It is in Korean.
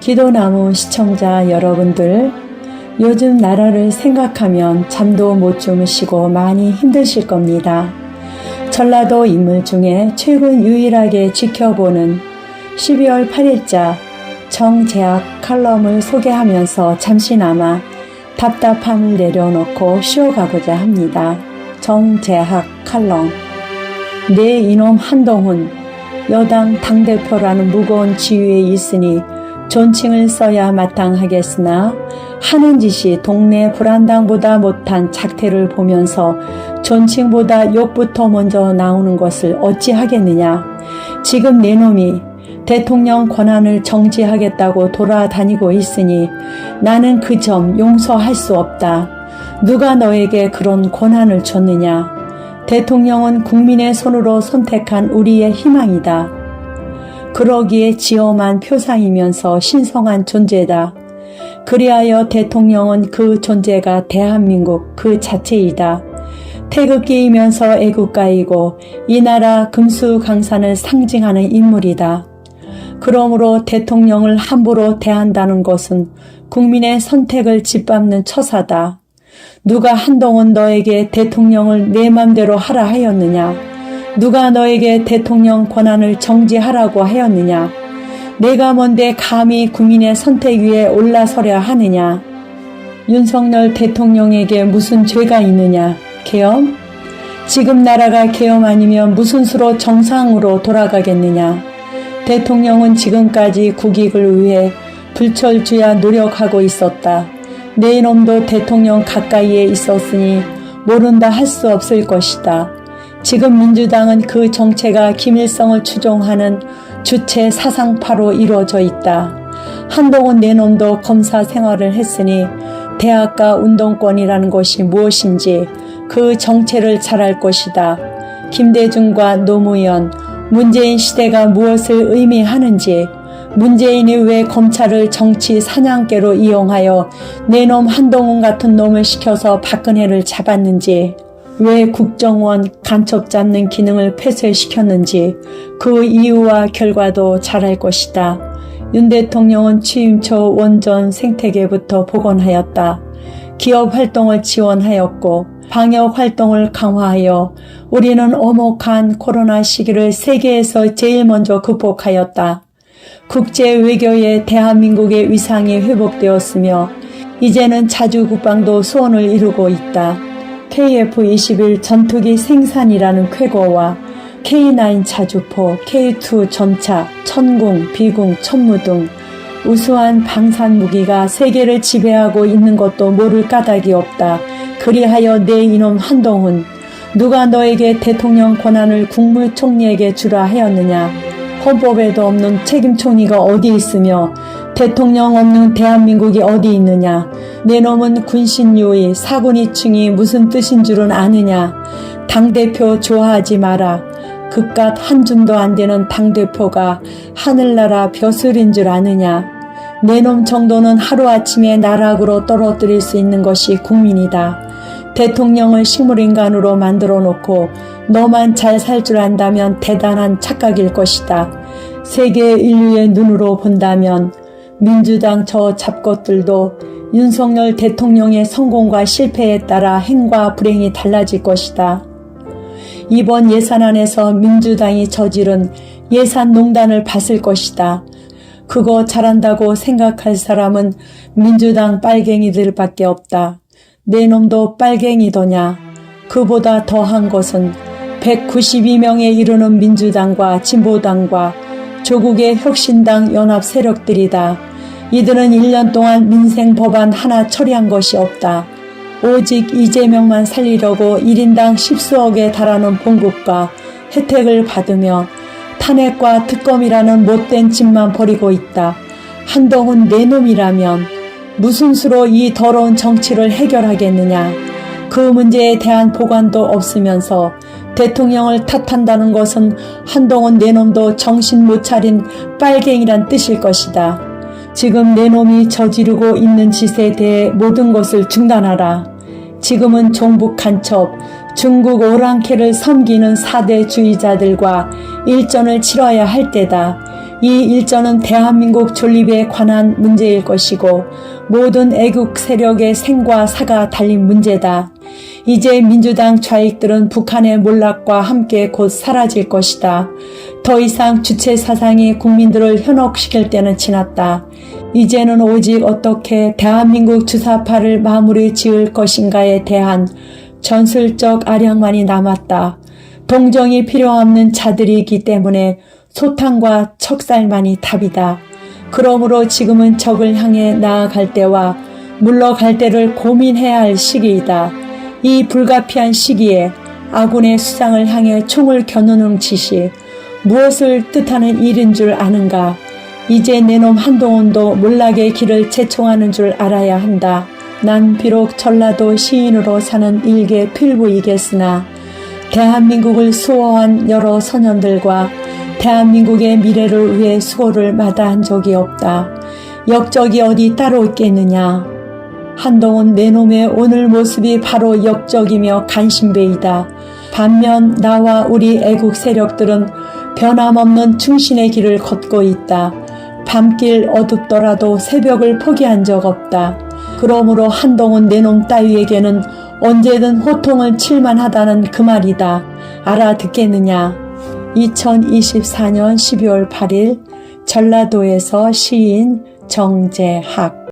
기도나무 시청자 여러분들, 요즘 나라를 생각하면 잠도 못 주무시고 많이 힘드실 겁니다. 전라도 인물 중에 최근 유일하게 지켜보는 12월 8일자 정재학 칼럼을 소개하면서 잠시나마 답답함을 내려놓고 쉬어가고자 합니다. 정재학 칼럼. 내 이놈 한동훈, 여당 당대표라는 무거운 지위에 있으니 존칭을 써야 마땅하겠으나 하는 짓이 동네 불안당보다 못한 작태를 보면서 존칭보다 욕부터 먼저 나오는 것을 어찌하겠느냐. 지금 내 놈이 대통령 권한을 정지하겠다고 돌아다니고 있으니 나는 그 점 용서할 수 없다. 누가 너에게 그런 권한을 줬느냐. 대통령은 국민의 손으로 선택한 우리의 희망이다. 그러기에 지엄한 표상이면서 신성한 존재다. 그리하여 대통령은 그 존재가 대한민국 그 자체이다. 태극기이면서 애국가이고 이 나라 금수강산을 상징하는 인물이다. 그러므로 대통령을 함부로 대한다는 것은 국민의 선택을 짓밟는 처사다. 누가 한동훈 너에게 대통령을 내 맘대로 하라 하였느냐. 누가 너에게 대통령 권한을 정지하라고 하였느냐. 내가 뭔데 감히 국민의 선택 위에 올라서려 하느냐. 윤석열 대통령에게 무슨 죄가 있느냐. 계엄? 지금 나라가 계엄 아니면 무슨 수로 정상으로 돌아가겠느냐. 대통령은 지금까지 국익을 위해 불철주야 노력하고 있었다. 내 놈도 대통령 가까이에 있었으니 모른다 할 수 없을 것이다. 지금 민주당은 그 정체가 김일성을 추종하는 주체 사상파로 이루어져 있다. 한동훈 내 놈도 검사 생활을 했으니 대학가 운동권이라는 것이 무엇인지 그 정체를 잘 알 것이다. 김대중과 노무현, 문재인 시대가 무엇을 의미하는지, 문재인이 왜 검찰을 정치 사냥개로 이용하여 내 놈 한동훈 같은 놈을 시켜서 박근혜를 잡았는지, 왜 국정원 간첩 잡는 기능을 폐쇄시켰는지 그 이유와 결과도 잘 알 것이다. 윤 대통령은 취임 초 원전 생태계부터 복원하였다. 기업 활동을 지원하였고 방역 활동을 강화하여 우리는 엄혹한 코로나 시기를 세계에서 제일 먼저 극복하였다. 국제 외교에 대한민국의 위상이 회복되었으며 이제는 자주 국방도 소원을 이루고 있다. KF-21 전투기 생산이라는 쾌거와 K9 자주포, K2 전차, 천궁, 비궁, 천무 등 우수한 방산무기가 세계를 지배하고 있는 것도 모를 까닭이 없다. 그리하여 내 이놈 한동훈, 누가 너에게 대통령 권한을 국무총리에게 주라 하였느냐. 헌법에도 없는 책임총리가 어디 있으며 대통령 없는 대한민국이 어디 있느냐. 내 놈은 군신유의 사군이충이 무슨 뜻인 줄은 아느냐. 당대표 좋아하지 마라. 그깟 한 줌도 안 되는 당대표가 하늘나라 벼슬인 줄 아느냐. 내 놈 정도는 하루아침에 나락으로 떨어뜨릴 수 있는 것이 국민이다. 대통령을 식물인간으로 만들어 놓고 너만 잘 살 줄 안다면 대단한 착각일 것이다. 세계 인류의 눈으로 본다면 민주당 저 잡것들도 윤석열 대통령의 성공과 실패에 따라 행과 불행이 달라질 것이다. 이번 예산안에서 민주당이 저지른 예산농단을 봤을 것이다. 그거 잘한다고 생각할 사람은 민주당 빨갱이들밖에 없다. 내 놈도 빨갱이더냐. 그보다 더한 것은 192명에 이르는 민주당과 진보당과 조국의 혁신당 연합 세력들이다. 이들은 1년 동안 민생 법안 하나 처리한 것이 없다. 오직 이재명만 살리려고 1인당 10수억에 달하는 봉급과 혜택을 받으며 탄핵과 특검이라는 못된 짓만 벌이고 있다. 한동훈 내 놈이라면 무슨 수로 이 더러운 정치를 해결하겠느냐. 그 문제에 대한 보관도 없으면서 대통령을 탓한다는 것은 한동훈 내 놈도 정신 못 차린 빨갱이란 뜻일 것이다. 지금 내 놈이 저지르고 있는 짓에 대해 모든 것을 중단하라. 지금은 종북 간첩, 중국 오랑캐를 섬기는 사대주의자들과 일전을 치러야 할 때다. 이 일전은 대한민국 존립에 관한 문제일 것이고 모든 애국 세력의 생과 사가 달린 문제다. 이제 민주당 좌익들은 북한의 몰락과 함께 곧 사라질 것이다. 더 이상 주체 사상이 국민들을 현혹시킬 때는 지났다. 이제는 오직 어떻게 대한민국 주사파를 마무리 지을 것인가에 대한 전술적 아량만이 남았다. 동정이 필요 없는 자들이기 때문에 소탕과 척살만이 답이다. 그러므로 지금은 적을 향해 나아갈 때와 물러갈 때를 고민해야 할 시기이다. 이 불가피한 시기에 아군의 수장을 향해 총을 겨누는 짓이 무엇을 뜻하는 일인 줄 아는가? 이제 내놈 한동훈도 몰락의 길을 재촉하는 줄 알아야 한다. 난 비록 전라도 시인으로 사는 일개 필부이겠으나 대한민국을 수호한 여러 선현들과 대한민국의 미래를 위해 수고를 마다한 적이 없다. 역적이 어디 따로 있겠느냐. 한동훈 내놈의 오늘 모습이 바로 역적이며 간신배이다. 반면 나와 우리 애국 세력들은 변함없는 충신의 길을 걷고 있다. 밤길 어둡더라도 새벽을 포기한 적 없다. 그러므로 한동훈 내놈 따위에게는 언제든 호통을 칠만하다는 그 말이다. 알아듣겠느냐. 2024년 12월 8일 전라도에서 시인 정재학.